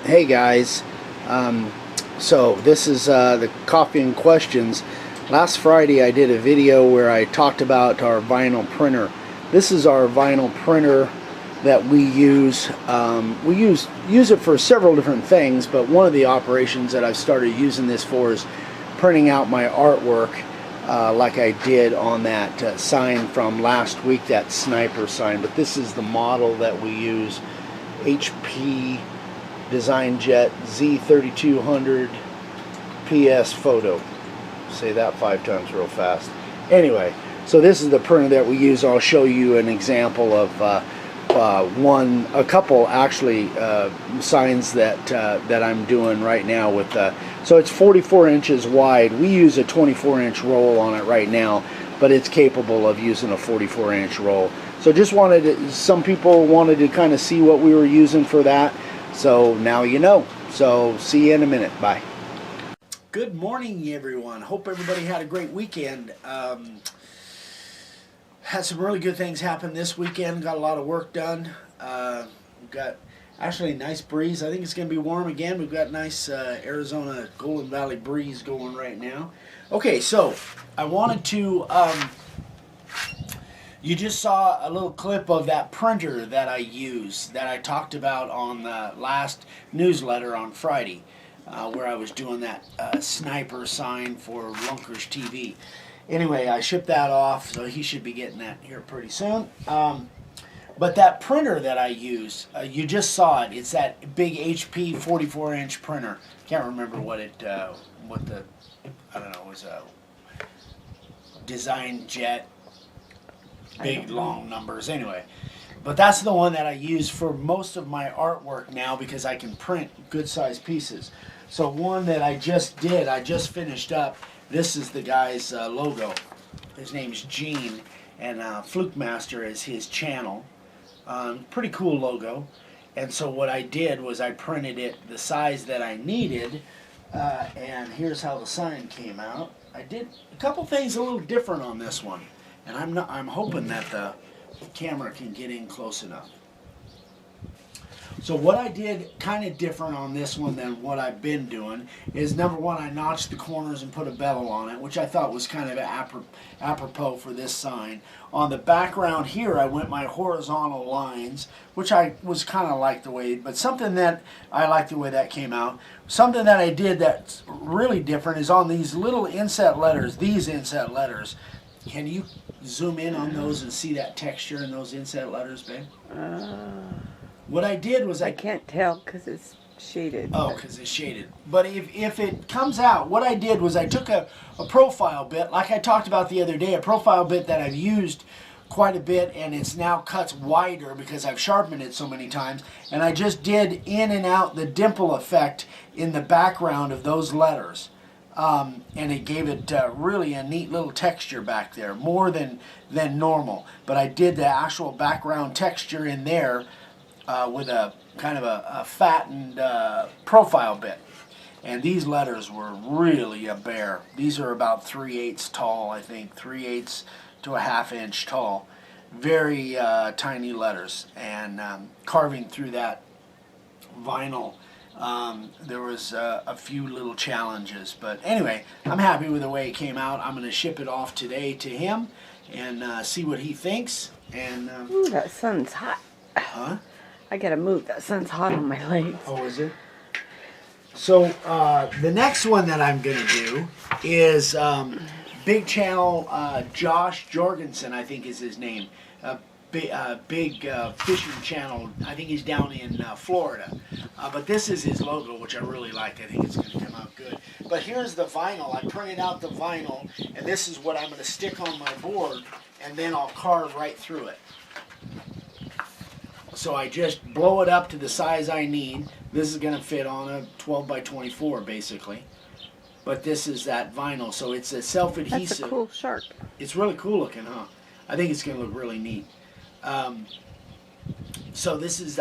Hey guys, so this is the Coffee and Questions. Last Friday I did a video where I talked about our vinyl printer. This is our vinyl printer that we use. We use it for several different things, but one of the operations that I've started using this for is printing out my artwork, like I did on that sign from last week, that sniper sign. But this is the model that we use, HP DesignJet Z3200 PS Photo. Say that 5 times real fast. Anyway, so this is the printer that we use. I'll show you an example of a couple actually signs that I'm doing right now with. So it's 44 inches wide. We use a 24-inch roll on it right now, but it's capable of using a 44-inch roll. So just some people wanted to kind of see what we were using for that. So now you know. So see you in a minute. Bye. Good morning, everyone. Hope everybody had a great weekend. Had some really good things happen this weekend. Got a lot of work done. We've got actually a nice breeze. I think it's going to be warm again. We've got nice Arizona Golden Valley breeze going right now. Okay, so I wanted to... You just saw a little clip of that printer that I use, that I talked about on the last newsletter on Friday, where I was doing that sniper sign for Lunkers TV. Anyway, I shipped that off, so he should be getting that here pretty soon. But that printer that I use, you just saw it. It's that big HP 44-inch printer. Can't remember what I don't know, it was a DesignJet. Big long numbers anyway, but that's the one that I use for most of my artwork now because I can print good sized pieces. So one that I just finished up, this is the guy's logo. His name's Gene, and Fluke Master is his channel. Pretty cool logo. And so what I did was I printed it the size that I needed, and here's how the sign came out. I did a couple things a little different on this one. And I'm hoping that the camera can get in close enough. So what I did kind of different on this one than what I've been doing is, number one, I notched the corners and put a bevel on it, which I thought was kind of apropos for this sign. On the background here, I went my horizontal lines, which I was kind of like the way, but something that I like the way that came out. Something that I did that's really different is on these little inset letters, these inset letters. Can you zoom in on those and see that texture in those inset letters, babe? What I did was I can't tell because it's shaded. Oh, because it's shaded. But if it comes out, what I did was I took a profile bit, like I talked about the other day, a profile bit that I've used quite a bit, and it's now cuts wider because I've sharpened it so many times, and I just did in and out the dimple effect in the background of those letters. And it gave it really a neat little texture back there, more than normal. But I did the actual background texture in there with a kind of a fattened profile bit. And these letters were really a bear. These are about 3/8 tall, I think, 3/8 to a ½ inch tall. Very tiny letters, and carving through that vinyl. There was a few little challenges, but anyway, I'm happy with the way it came out. I'm going to ship it off today to him and see what he thinks. And Ooh, that sun's hot. huh? I gotta move. That sun's hot on my legs. Oh, is it? So the next one that I'm going to do is big channel Josh Jorgensen, I think is his name. Big fishing channel. I think he's down in Florida. But this is his logo, which I really like. I think it's going to come out good. But here's the vinyl. I printed out the vinyl, and this is what I'm going to stick on my board, and then I'll carve right through it. So I just blow it up to the size I need. This is going to fit on a 12 by 24, basically. But this is that vinyl, so it's a self-adhesive. That's a cool shark. It's really cool looking, huh? I think it's going to look really neat. So this is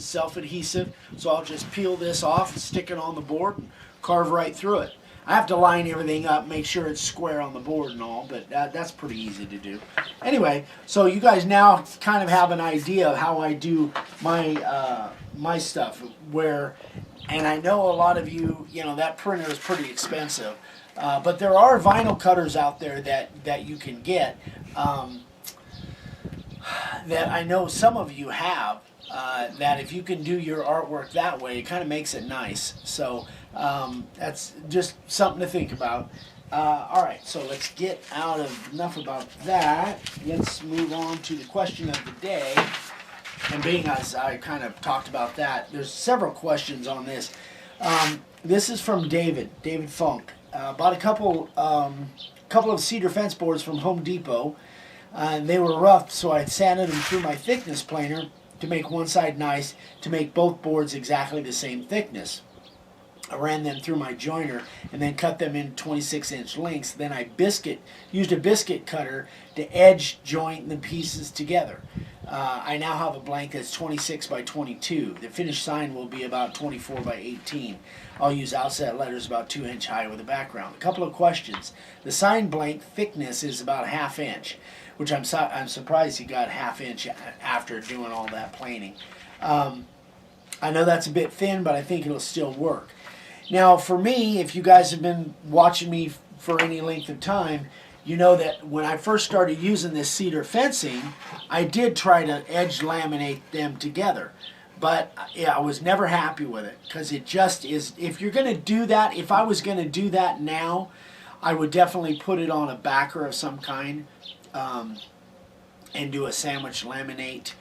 self-adhesive, so I'll just peel this off and stick it on the board and carve right through it. I have to line everything up, make sure it's square on the board and all, but that's pretty easy to do. Anyway, so you guys now kind of have an idea of how I do my my stuff where, and I know a lot of you, you know, that printer is pretty expensive, but there are vinyl cutters out there that you can get, that I know some of you have, that if you can do your artwork that way, it kind of makes it nice. So that's just something to think about. All right, so let's get out of enough about that. Let's move on to the question of the day. And being as I kind of talked about that, there's several questions on this. This is from David Funk. Bought a couple of cedar fence boards from Home Depot. They were rough, so I sanded them through my thickness planer to make one side nice, to make both boards exactly the same thickness. I ran them through my joiner and then cut them in 26-inch lengths. Then I used a biscuit cutter to edge joint the pieces together. I now have a blank that's 26 by 22. The finished sign will be about 24 by 18. I'll use outset letters about 2 inch high with a background. A couple of questions. The sign blank thickness is about 1/2 inch, which I'm surprised he got 1/2 inch after doing all that planing. I know that's a bit thin, but I think it'll still work. Now, for me, if you guys have been watching me for any length of time, you know that when I first started using this cedar fencing, I did try to edge laminate them together. But yeah, I was never happy with it, because it just is, if you're going to do that, if I was going to do that now, I would definitely put it on a backer of some kind, and do a sandwich laminate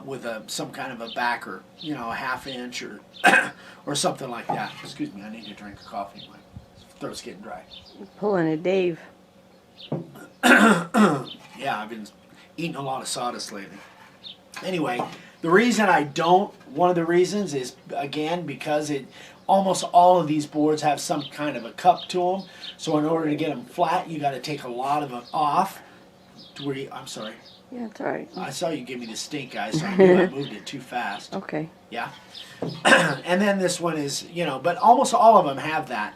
with some kind of a backer, you know, a 1/2 inch or something like that. Excuse me, I need to drink a coffee. My throat's getting dry. Pulling a Dave. Yeah, I've been eating a lot of sawdust lately. Anyway, the reason I don't, one of the reasons is, again, because almost all of these boards have some kind of a cup to them. So in order to get them flat, you got to take a lot of them off. I'm sorry. Yeah, it's all right. I saw you give me the stink eye, so I knew I moved it too fast. Okay. Yeah. And then this one is, you know, but almost all of them have that.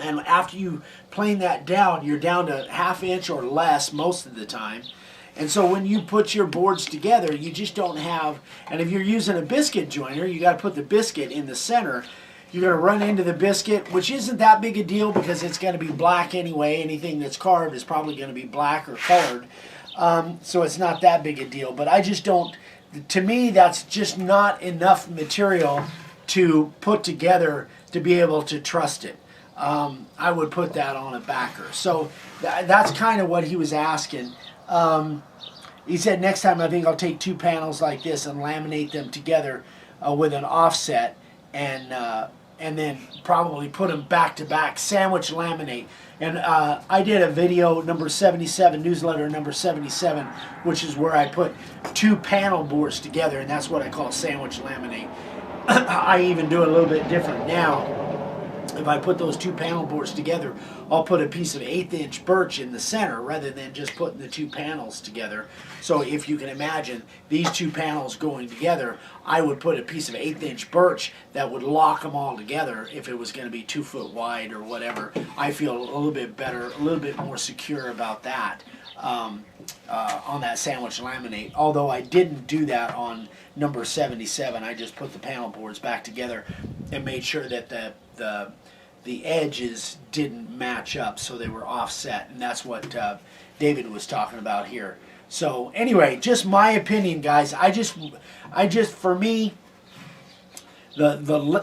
And after you plane that down, you're down to 1/2 inch or less most of the time. And so when you put your boards together, you just don't have, and if you're using a biscuit joiner, you got to put the biscuit in the center. You're going to run into the biscuit, which isn't that big a deal because it's going to be black anyway. Anything that's carved is probably going to be black or colored. So it's not that big a deal. But I just don't, to me, that's just not enough material to put together to be able to trust it. I would put that on a backer. So that's kind of what he was asking. He said, next time I think I'll take 2 panels like this and laminate them together with an offset, and then probably put them back to back, sandwich laminate. And I did a video number 77, newsletter number 77, which is where I put 2 panel boards together, and that's what I call sandwich laminate. I even do it a little bit different now. If I put those 2 panel boards together, I'll put a piece of 1/8 inch birch in the center rather than just putting the 2 panels together. So if you can imagine these 2 panels going together, I would put a piece of 1/8 inch birch that would lock them all together if it was going to be 2 foot wide or whatever. I feel a little bit better, a little bit more secure about that on that sandwich laminate. Although I didn't do that on number 77, I just put the panel boards back together and made sure that the edges didn't match up, so they were offset, and that's what David was talking about here. So anyway, just my opinion, guys. I just for me,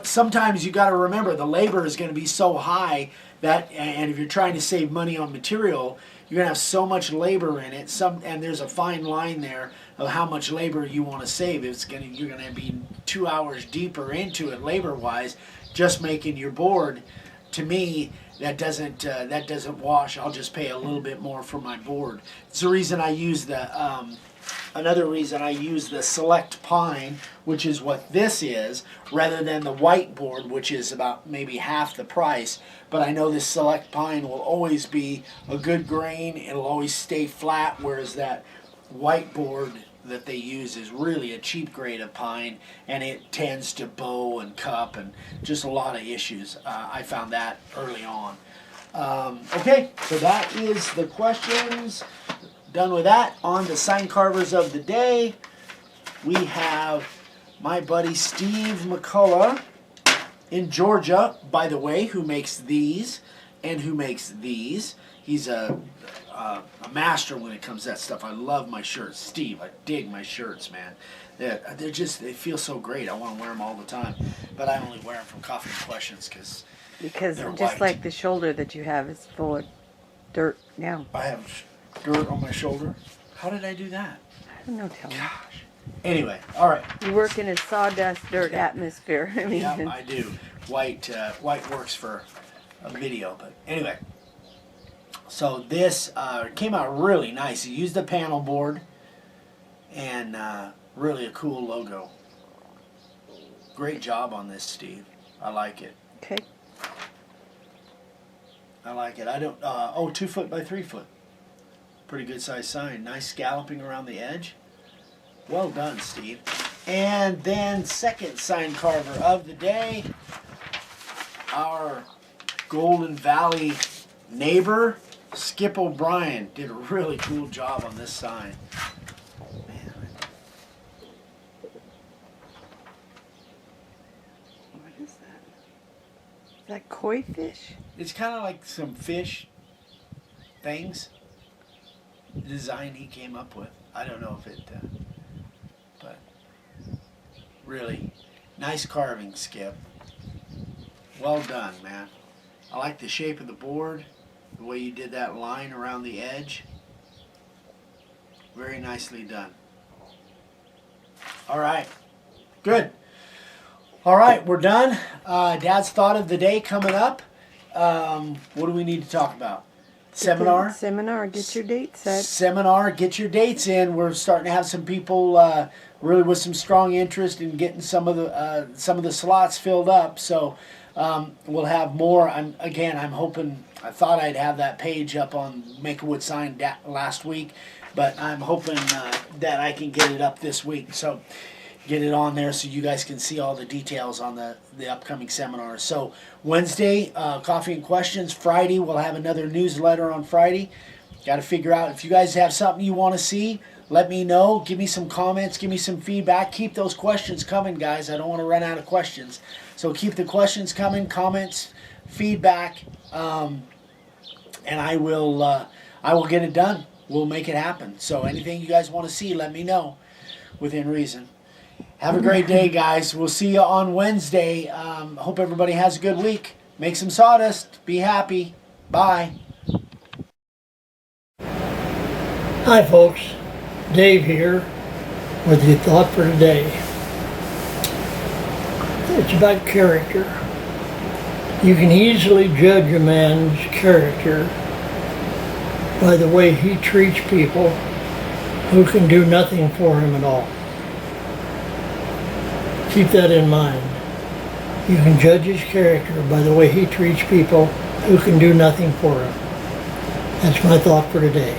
sometimes you got to remember the labor is going to be so high that, and if you're trying to save money on material, you're going to have so much labor in it. And there's a fine line there of how much labor you want to save. You're going to be 2 hours deeper into it labor-wise, just making your board. To me, that doesn't wash. I'll just pay a little bit more for my board. It's the reason I use another reason I use the Select Pine, which is what this is, rather than the white board, which is about maybe half the price. But I know this Select Pine will always be a good grain. It'll always stay flat, whereas that white board that they use is really a cheap grade of pine, and it tends to bow and cup and just a lot of issues. I found that early on. Okay, so that is the questions. Done with that. On the sign carvers of the day, we have my buddy Steve McCullough in Georgia, by the way, who makes these and who makes these. He's a master when it comes to that stuff. I love my shirts. Steve, I dig my shirts, man. They're just, they feel so great. I want to wear them all the time. But I only wear them from Coffee and Questions Because they're just white. like the shoulder that you have is full of dirt now. I have dirt on my shoulder. How did I do that? I don't know, tell me. Gosh. Anyway, all right. You work in a sawdust dirt atmosphere. I mean, Yeah, I do. White works for a video, but anyway. So this came out really nice. He used the panel board and really a cool logo. Great job on this, Steve. I like it. okay. I like it. I don't. 2 foot by 3 foot. Pretty good size sign. Nice scalloping around the edge. Well done, Steve. And then second sign carver of the day, our Golden Valley neighbor, Skip O'Brien, did a really cool job on this sign. Man. What is that? Is that koi fish? It's kind of like some fish things. Design he came up with. I don't know if it, but really nice carving, Skip. Well done, man. I like the shape of the board, the way you did that line around the edge. Very nicely done. All right, good. All right, we're done. Dad's thought of the day coming up. What do we need to talk about? Seminar? Seminar. Get your date set. Seminar, get your dates in. We're starting to have some people really with some strong interest in getting some of the slots filled up. So we'll have more. I'm hoping. I thought I'd have that page up on Make a Wood Sign last week, but I'm hoping that I can get it up this week. So get it on there so you guys can see all the details on the upcoming seminars. So Wednesday, Coffee and Questions. Friday, we'll have another newsletter on Friday. Got to figure out if you guys have something you want to see. Let me know. Give me some comments. Give me some feedback. Keep those questions coming, guys. I don't want to run out of questions. So keep the questions coming, comments, feedback, and I will get it done. We'll make it happen. So anything you guys want to see, let me know within reason. Have a great day, guys. We'll see you on Wednesday. Hope everybody has a good week. Make some sawdust. Be happy. Bye. Hi folks, Dave here with your thought for today. It's about character. You can easily judge a man's character by the way he treats people who can do nothing for him at all. Keep that in mind. You can judge his character by the way he treats people who can do nothing for him. That's my thought for today.